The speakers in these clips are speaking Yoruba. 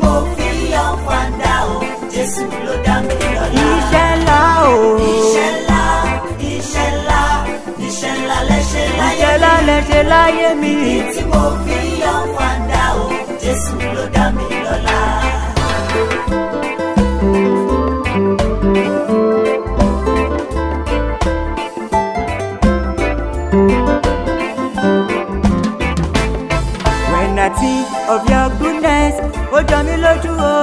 mo fi yan fanda o Jésù ló dá mi lọ́lá. Iṣẹ́ ńlá o. Iṣẹ́ ńlá, iṣẹ́ ńlá, iṣẹ́ ńlá lẹ́ṣẹ̀ láyé mi. Iṣẹ́ ńlá lẹ́ṣẹ̀ láyé mi. Ìdí tí mo fi yan fanda o Jésù ló dá mi lọ́lá. When I think of your goodness, ó jọ mí lójú o.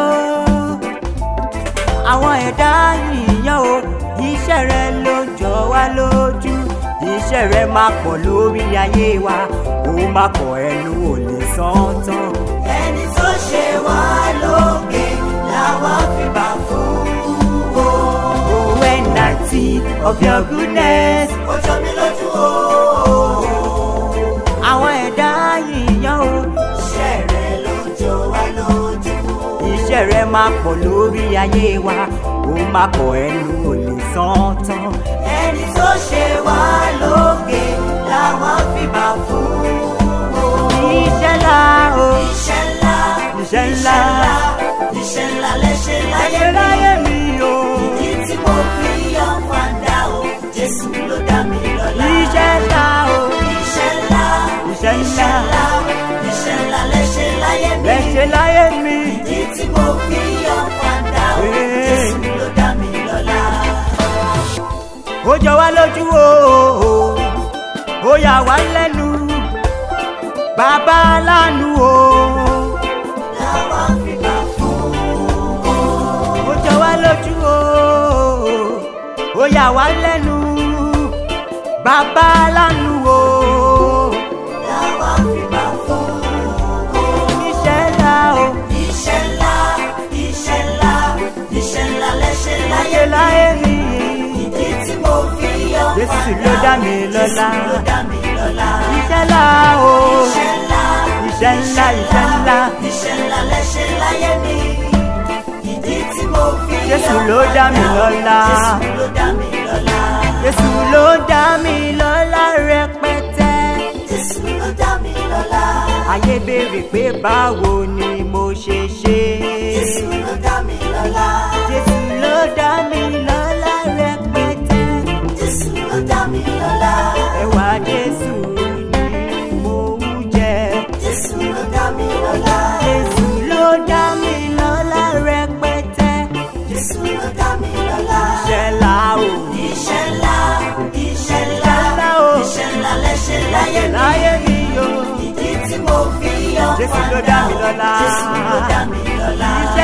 Àwọn ẹ̀dá yìnyín o, iṣẹ́ rẹ ló jọ wá lójú. Iṣẹ́ rẹ máa pọ̀ lórí ayé wa, ó máa pọ̀ ẹnu ò lè sán tán. Ẹni tó ṣe wá lóge làwa fi bá fún o. When I think of your goodness, Ó jọ mí lójú o. àwọn ẹ̀dá yìnyín o. Iṣẹ́ rẹ ló jọ wá lójú. Iṣẹ́ rẹ máa pọ̀ lórí ayé wa, ó máa pọ̀ ẹnu ò lè sán tán. Ẹni tó ṣe wá lóge làwa fi bá fún o. Iṣẹ́ ńlá o. Iṣẹ́ ńlá, Iṣẹ́ ńlá. iṣẹ́ ńlá lẹ́ṣẹ̀ láyé Ẹ̀ṣẹ̀ láyé mi o. Ìdí tí mo fi yan fanda o Jésù ló dá mi lọ́lá. Iṣẹ́ ńlá o. Iṣẹ́ ńlá, Iṣẹ́ ńlá. iṣẹ́ ńlá lẹ́ṣẹ̀ láyé mi. Lẹ́ṣẹ̀ láyé mi. Ìdí tí mo fi yan fanda o Jésù ló dá mi lọ́lá. Ó jọ wá lójú o. Ó yà wá lẹ́nu. Bàbá aláàánú o. Làwa fi bá fún o. Ó jọ wá lójú o. Ó yà wá lẹ́nu. Bàbá aláàánú o. Làwa fi bá fún o. Iṣẹ́ ńlá o. Iṣẹ́ ńlá, iṣẹ́ ńlá, iṣẹ́ ńlá lẹ́ṣẹ̀ láyé Lẹ́ṣẹ̀ láyé mi. Ìdí tí mo fi yan Jésù fanda ló dá mi lọ́lá. Jésù ló dá mi lọ́lá. Iṣẹ́ ńlá o. Iṣẹ́ ńlá, Iṣẹ́ ńlá, iṣẹ́ ńlá. iṣẹ́ ńlá lẹ́ṣẹ̀ láyé mi. Ìdí tí mo fi yan Jésù ló dá mi lọ́lá. Jésù ló dá mi lọ́lá. Jésù ló dá mi lọ́lá rẹpẹtẹ. Jésù ló dá mi lọ́lá. Ayé béèrè pé báwo ni mo ṣe ṣe. Jésù ló dá mi lọ́lá. Jésù ló dá mi lọ́lá rẹpẹtẹ. Jésù ló dá mi lọ́lá. Ẹwà Jésù ni mo ń jẹ. Jésù ló dá mi lọ́lá. Jésù ló dá mi lọ́lá rẹpẹtẹ. Jésù ló dá mi lọ́lá. Iṣẹ́ ńlá o. Iṣẹ́ ńlá, iṣẹ́ ńlá, ńlá o. iṣẹ́ ńlá lẹ́ṣẹ̀ láyé mi. Láyé mi o. Ìdí tí mo fi yan Jésù ló dá mi lọ́lá. Jésù ló dá mi lọ́lá. Iṣẹ́